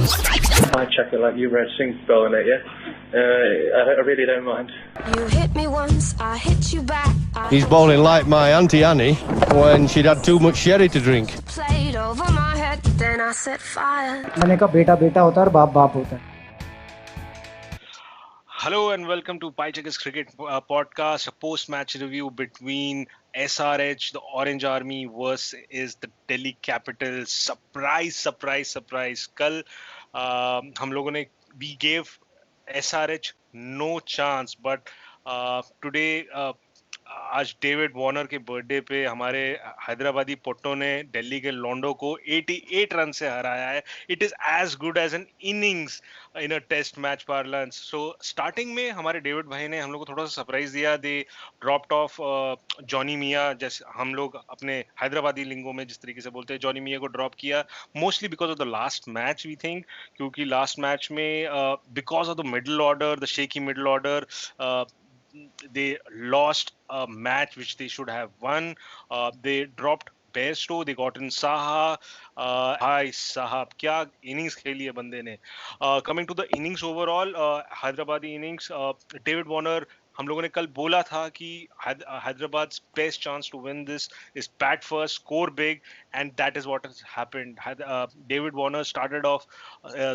I check it like you read Singh bowling it, yeah? I really don't mind. You hit me once, I hit you back. He's bowling like my Auntie Annie when she'd had too much sherry to drink. Played over my head, then I set fire. मैंने कहा बेटा बेटा होता है और बाप बाप होता है. Hello and welcome to Pai Checkers Cricket Podcast, a post-match review between SRH, the Orange Army, versus the Delhi Capitals. Surprise. कल हम लोगों ने we gave SRH no chance, but today आज डेविड वार्नर के बर्थडे पे हमारे हैदराबादी पोट्टो ने दिल्ली के लोंडो को 88 रन से हराया है. It is as good as an innings in a test match parlance. So starting में हमारे डेविड भाई ने हम लोग को थोड़ा सा सरप्राइज दिया. दे ड्रॉप्ड ऑफ जॉनी मिया, जैसे हम लोग अपने हैदराबादी लिंगो में जिस तरीके से बोलते हैं, जॉनी मिया को ड्रॉप किया mostly because of the last match. We think क्योंकि लास्ट मैच में because of the middle order, the shaky middle order, they lost a match which they should have won. They dropped Bairstow, they got in Saha. Hi Sahab, क्या innings खेली है बंदे ने. Coming to the innings overall, Hyderabadi innings, David Warner, हम लोगों ने कल बोला था कि Hyderabad's best chance to win this is bat first, score big, and that is what has happened. David Warner started off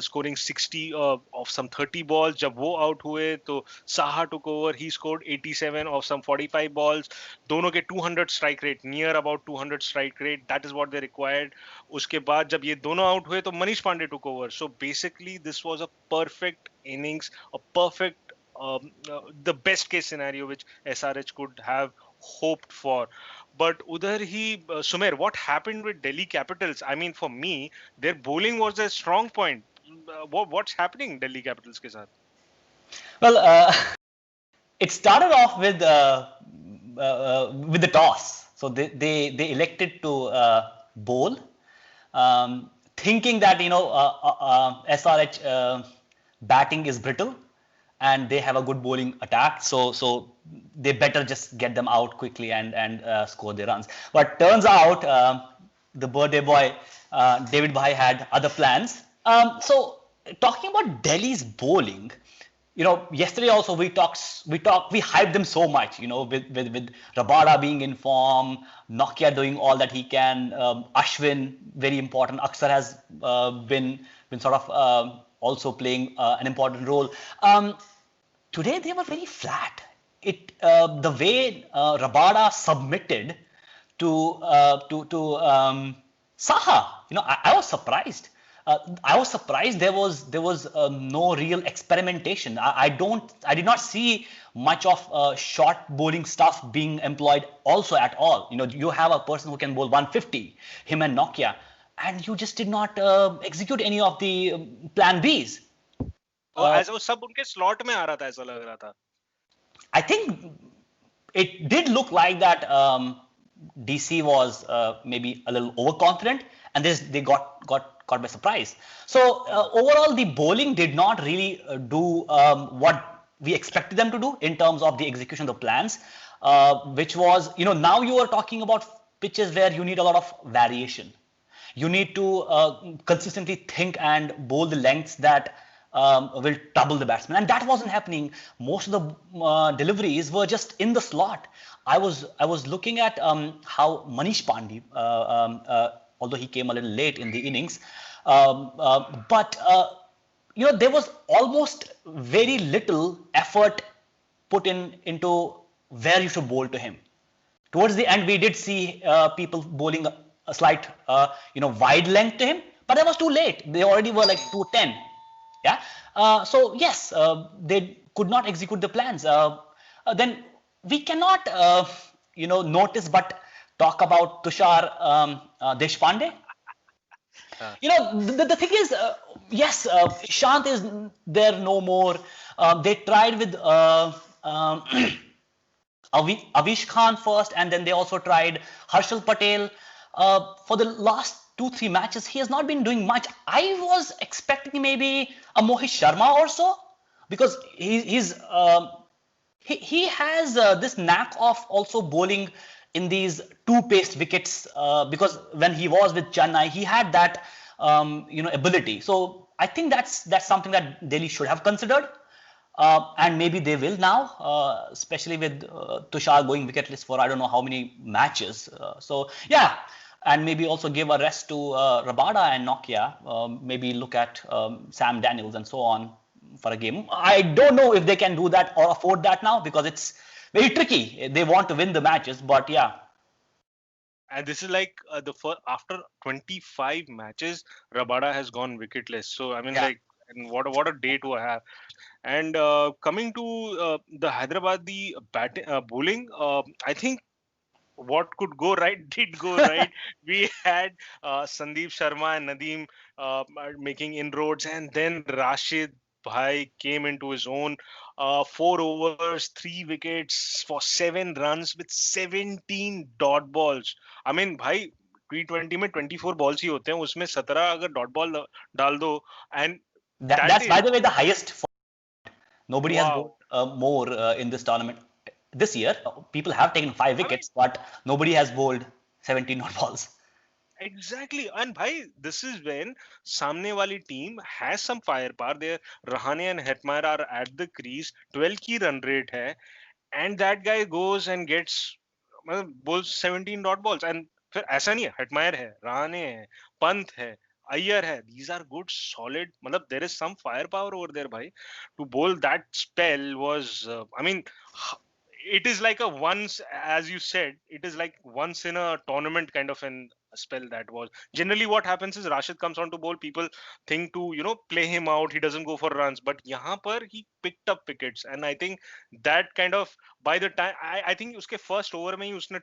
scoring 60 of some 30 balls. जब वो out हुए तो Saha took over. He scored 87 of some 45 balls. दोनों के 200 strike rate, near about 200 strike rate. That is what they required. उसके बाद जब ये दोनों out हुए तो Manish Pandey took over. So basically this was a perfect innings, a perfect the best case scenario which SRH could have hoped for. But udhar hi Sumer, what happened with Delhi Capitals? I mean, for me, their bowling was a strong point. What's happening Delhi Capitals ke saath? Well, it started off with the toss. So they elected to bowl, thinking that SRH batting is brittle and they have a good bowling attack, so they better just get them out quickly and score their runs. But turns out the birthday boy David Bhai had other plans. So talking about Delhi's bowling, yesterday also we hyped them so much, with Rabada being in form, Nokia doing all that he can, Ashwin very important, Aksar has been sort of also playing an important role. Today they were very flat. The way Rabada submitted to Saha, I was surprised. I was surprised there was no real experimentation. I did not see much of short bowling stuff being employed also at all. You have a person who can bowl 150, him and Nokia, and you just did not execute any of the plan Bs. ऐसा सब उनके slot में आ रहा था, ऐसा लग रहा था. I think it did look like that DC was maybe a little overconfident, and they got by surprise. So overall, the bowling did not really do what we expected them to do in terms of the execution of the plans, which was, now you are talking about pitches where you need a lot of variation. You need to consistently think and bowl the lengths that will trouble the batsman, and that wasn't happening. Most of the deliveries were just in the slot. I was looking at how Manish Pandey, although he came a little late in the innings, but there was almost very little effort put into where you should bowl to him. Towards the end, we did see people bowling a slight wide length to him, but that was too late. They already were like 210. Yeah. So yes, they could not execute the plans. Then we cannot, notice but talk about Tushar Deshpande. The thing is, yes, Shant is there no more. They tried with Avish Khan first, and then they also tried Harshal Patel. For the last 2-3 matches, he has not been doing much. I was expecting maybe a Mohit Sharma or so, because he has this knack of also bowling in these two-paced wickets, because when he was with Chennai, he had that ability. So I think that's something that Delhi should have considered. And maybe they will now, especially with Tushar going wicketless for I don't know how many matches. So yeah, and maybe also give a rest to Rabada and Nokia. Maybe look at Sam Daniels and so on for a game. I don't know if they can do that or afford that now because it's very tricky. They want to win the matches, but yeah. And this is like the first after 25 matches, Rabada has gone wicketless. So I mean, Yeah. like, and what a day to have. And coming to the Hyderabadi bowling, I think what could go right did go right. We had Sandeep Sharma and Nadeem making inroads, and then Rashid Bhai came into his own. 4 overs, 3 wickets for 7 runs with 17 dot balls. I mean, भाई T20 में 24 balls ही होते हैं, उसमें 17 अगर dot ball डाल दो, and That's by the way the highest. Nobody has Wow. bowled more in this tournament this year. People have taken 5 wickets, but nobody has bowled 17 not balls. Exactly. And bhai, this is when Samne wali team has some firepower. There, Rahane and Hetmeyer are at the crease. 12 की run rate है, and that guy goes and gets bowls 17 dot balls. And फिर ऐसा नहीं है, Hetmeyer है, Rahane है, Pant है, Iyer hai. These are good, solid. Matlab, there is some firepower over there, bhai. To bowl that spell was, I mean, it is like a once, as you said, it is like once in a tournament kind of an spell that was. Generally, what happens is Rashid comes on to bowl, people think to, play him out. He doesn't go for runs. But yahan par he picked up wickets. And I think that kind of, by the time, I think uske first over mein hi usne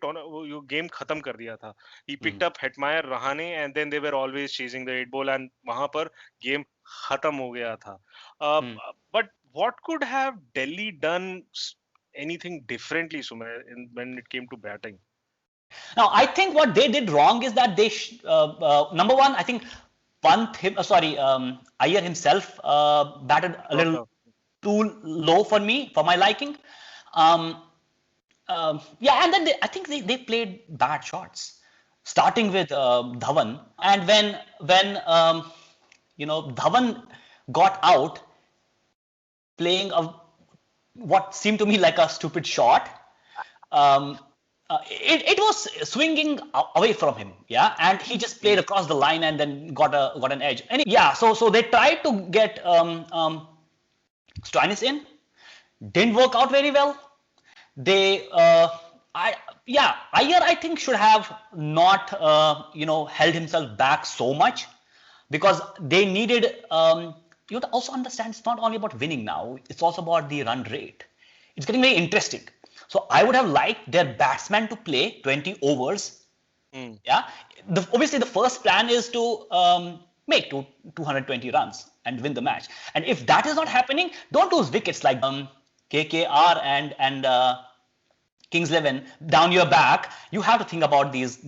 game khatam kar diya tha. He picked up Hetmeyer, Rahane, and then they were always chasing the 8 ball, and wahan par game khatam ho gaya tha. But what could have Delhi done anything differently, Sumer, when it came to batting? Now, I think what they did wrong is that they, number one, I think Iyer himself batted a little too low for me, for my liking. Yeah, and then I think they played bad shots, starting with Dhawan. And when Dhawan got out, playing what seemed to me like a stupid shot, it was swinging away from him, yeah, and he just played across the line and then got an edge. And yeah, so they tried to get Stoinis in, didn't work out very well. They Iyer I think should have not held himself back so much, because they needed you have to also understand it's not only about winning now, it's also about the run rate. It's getting very interesting. So I would have liked their batsmen to play 20 overs. Yeah. Obviously, the first plan is to make 220 runs and win the match. And if that is not happening, don't lose wickets like KKR and Kings 11 down your back. You have to think about this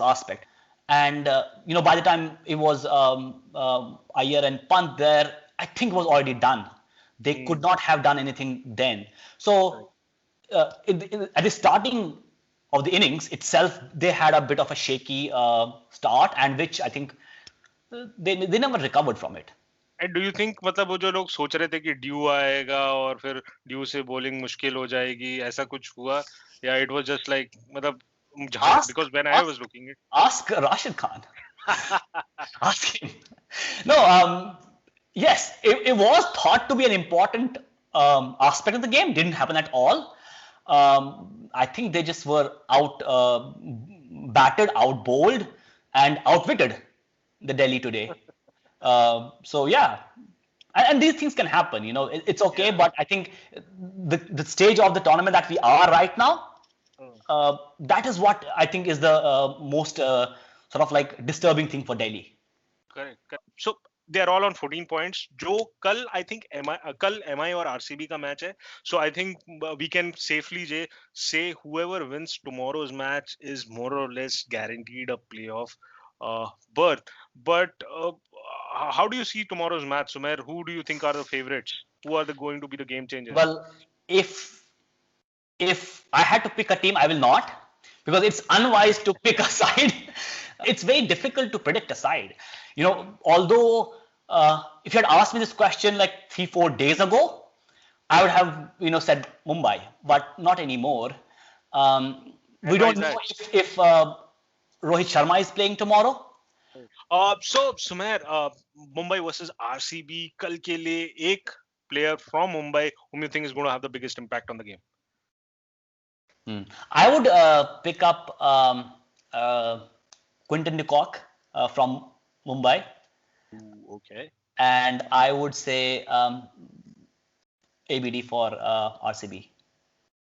aspect. And by the time it was Iyer and Pant there, I think it was already done. They could not have done anything then. So at the starting of the innings itself, they had a bit of a shaky start, and which I think they never recovered from it. And do you think, मतलब वो जो लोग सोच रहे थे कि due आएगा और फिर ड्यू से बॉलिंग मुश्किल हो जाएगी, ऐसा कुछ हुआ? Yeah, it was just like, मतलब because when I was looking at, ask Rashid Khan. Ask him. No, yes, it was thought to be an important aspect of the game. Didn't happen at all. I think they just were batted, out bowled, and outwitted the Delhi today. So yeah, and these things can happen. It's okay. But I think the stage of the tournament that we are right now, that is what I think is the most sort of like disturbing thing for Delhi. Correct. So they are all on 14 points. जो कल I think कल MI और RCB का match है. So I think we can safely say whoever wins tomorrow's match is more or less guaranteed a playoff berth. But how do you see tomorrow's match, Sumer? Who do you think are the favorites? Who are going to be the game changers? Well, if I had to pick a team, I will not, because it's unwise to pick a side. It's very difficult to predict a side. Although If you had asked me this question like 3-4 days ago, I would have said Mumbai, but not anymore. We why don't is know that? if Rohit Sharma is playing tomorrow. So Sumer, Mumbai versus RCB, कल के लिए एक player from Mumbai whom you think is going to have the biggest impact on the game? I would pick up Quinton de Kock from Mumbai, Ooh, okay. and I would say ABD for RCB.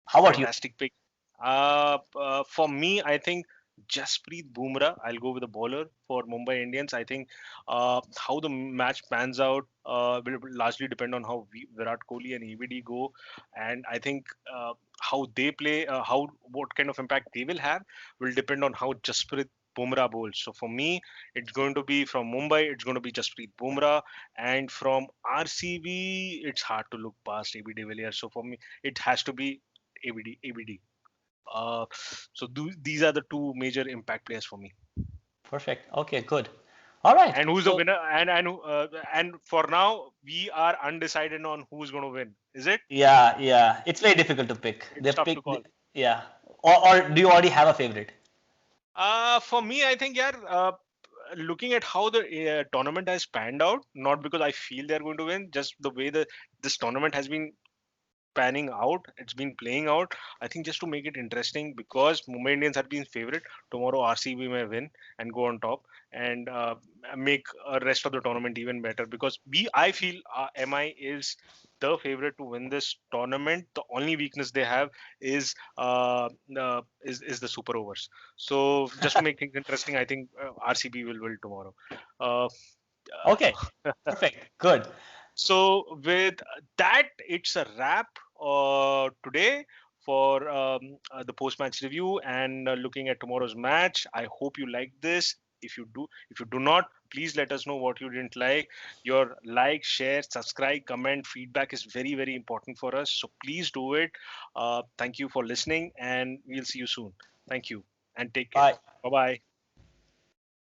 How about you? Fantastic pick. For me, I think Jasprit Bumrah. I'll go with the bowler for Mumbai Indians. I think how the match pans out will largely depend on how Virat Kohli and ABD go, and I think how they play, what kind of impact they will have, will depend on how Jasprit Bumrah bowls. So for me, it's going to be from Mumbai. It's going to be Jasprit Bumrah, and from RCB, it's hard to look past AB de Villiers. So for me, it has to be ABD. Uh, these are the two major impact players for me. Perfect. Okay, good. All right. And who's the winner? And for now, we are undecided on who's going to win. Is it? Yeah. It's very difficult to pick. It's tough to call. Yeah. Or do you already have a favorite? For me, I think, looking at how the tournament has panned out, not because I feel they're going to win, just the way this tournament has been panning out, it's been playing out. I think just to make it interesting, because Mumbai Indians have been favorite, tomorrow RCB may win and go on top and make rest of the tournament even better, because I feel MI is the favorite to win this tournament. The only weakness they have is the super overs. So just to make things interesting, I think RCB will win tomorrow. Okay, perfect, good. So with that, it's a wrap today for the post-match review and looking at tomorrow's match. I hope you like this. If you do not, please let us know what you didn't like. Your like, share, subscribe, comment, feedback is very, very important for us. So please do it. Thank you for listening, and we'll see you soon. Thank you, and take care. Bye. Bye-bye.